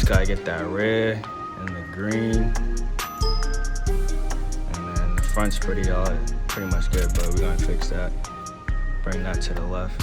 gotta get that red and the green. And then the front's pretty much good, but we're gonna fix that. Bring that to the left.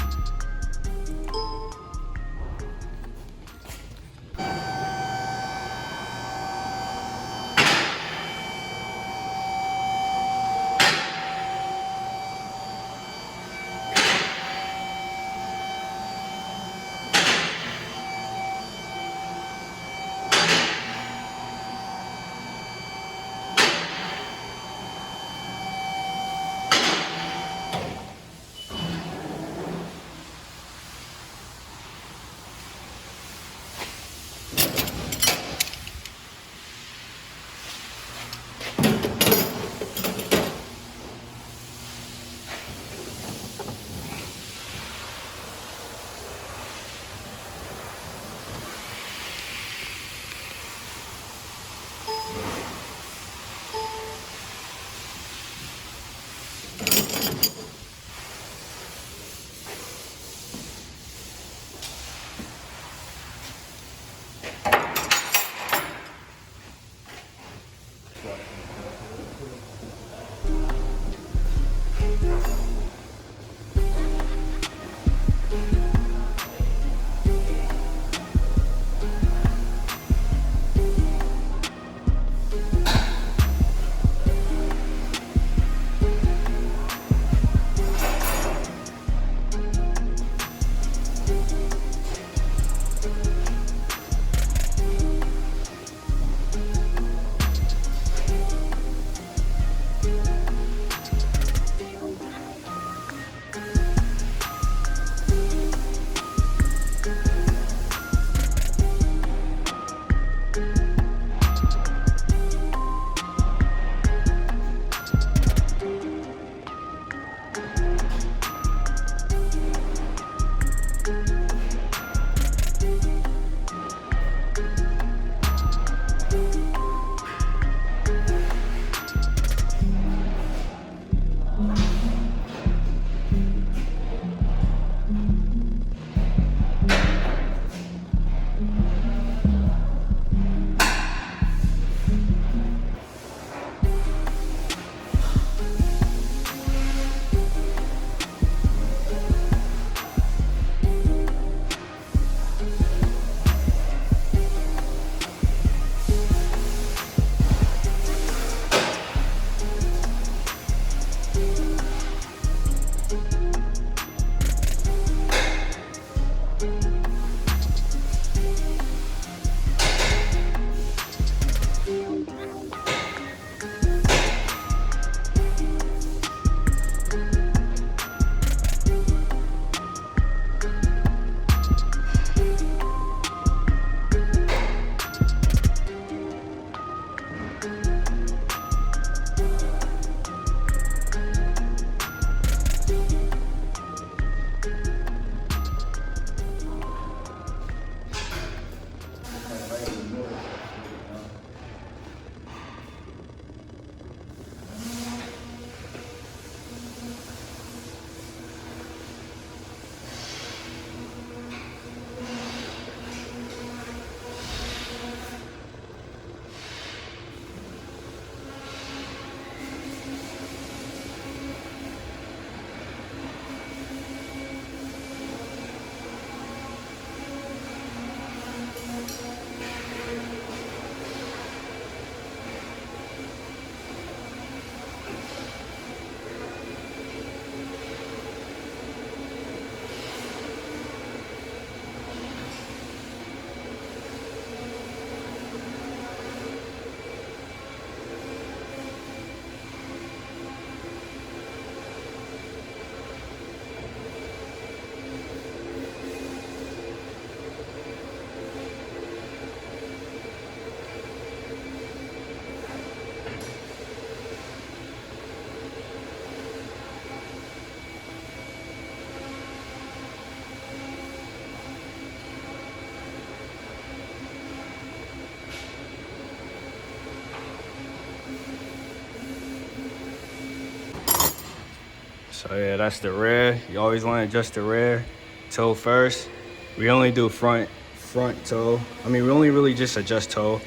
So yeah, that's the rear. You always want to adjust the rear toe first. We only do front front toe. I mean, we only really just adjust toe,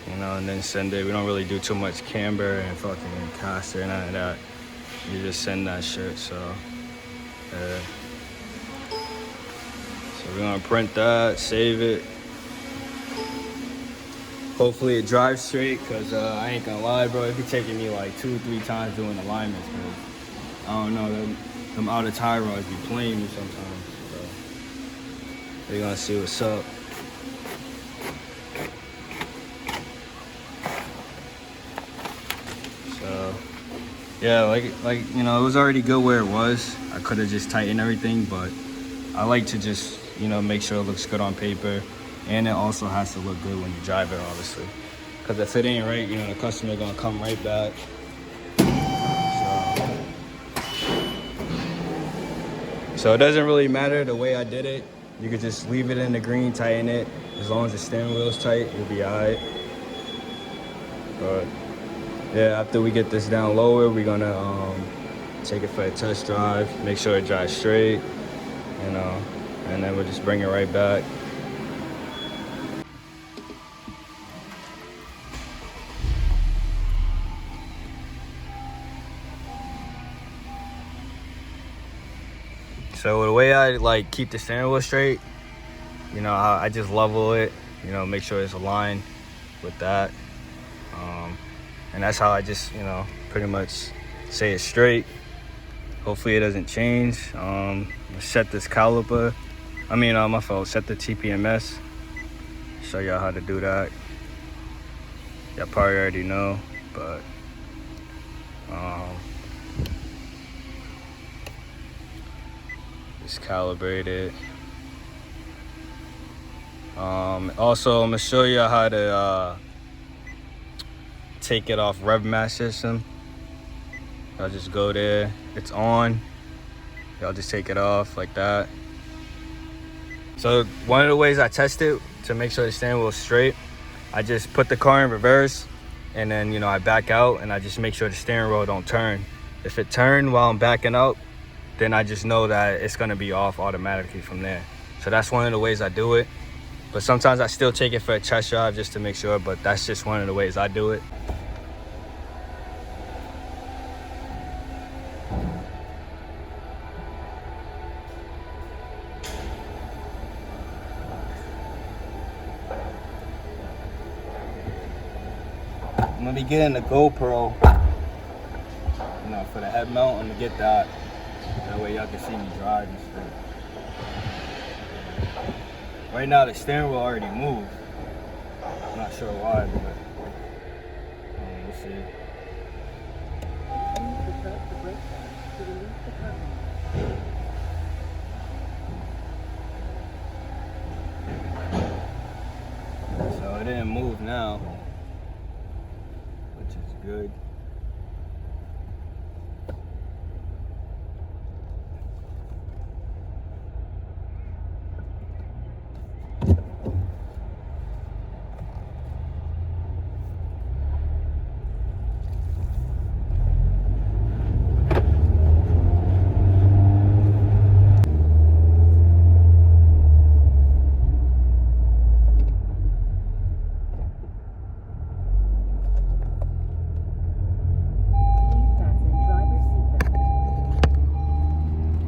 you know, and then send it. We don't really do too much camber and fucking caster and none of that. You just send that shit, so yeah. So we're gonna print that, save it. Hopefully it drives straight, cause I ain't gonna lie, bro, it be taking me like 2-3 times doing alignments, cause I don't know, them outer tie rods be playing me sometimes. So we're gonna see what's up. So yeah, like you know, it was already good where it was. I could have just tightened everything, but I like to just, you know, make sure it looks good on paper, and it also has to look good when you drive it, obviously. Because if it ain't right, you know, the customer gonna come right back. So it doesn't really matter the way I did it. You could just leave it in the green, tighten it. As long as the steering wheel's tight, you'll be all right. But yeah, after we get this down lower, we're gonna take it for a test drive, make sure it drives straight, you know, and then we'll just bring it right back. So the way I like keep the steering wheel straight, you know, I just level it, you know, make sure it's aligned with that. And that's how I just, you know, pretty much say it's straight. Hopefully it doesn't change. Set this caliper. I mean, my fault, set the TPMS. Show y'all how to do that. Y'all probably already know, but just calibrate it. Also, I'm gonna show you how to take it off rev match system. Y'all just go there, it's on. Y'all just take it off like that. So one of the ways I test it to make sure the steering wheel is straight, I just put the car in reverse, and then, you know, I back out and I just make sure the steering wheel don't turn. If it turned while I'm backing out, then I just know that it's gonna be off automatically from there. So that's one of the ways I do it. But sometimes I still take it for a test drive just to make sure, but that's just one of the ways I do it. I'm gonna be getting the GoPro, you know, for the head mount. I'm gonna get that. That way y'all can see me drive and stuff. Right now the steering wheel already moved. I'm not sure why, but we'll see. So it didn't move now, which is good.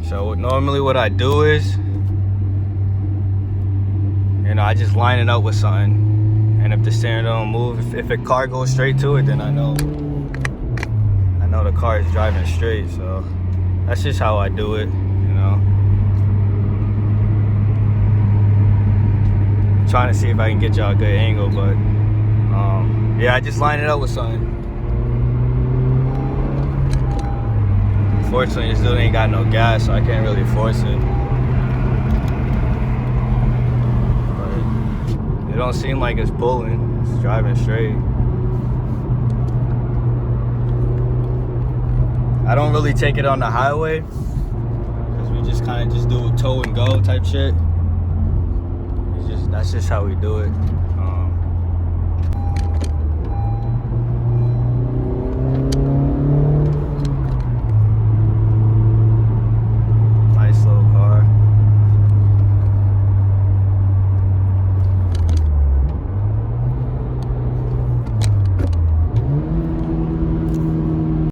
So normally what I do is, you know, I just line it up with something, and if the steering don't move, if a car goes straight to it, then I know the car is driving straight. So that's just how I do it, you know. I'm trying to see if I can get y'all a good angle, but yeah, I just line it up with something. Unfortunately, this dude ain't got no gas, so I can't really force it. But it don't seem like it's pulling. It's driving straight. I don't really take it on the highway, because we just kind of just do a tow and go type shit. That's just how we do it.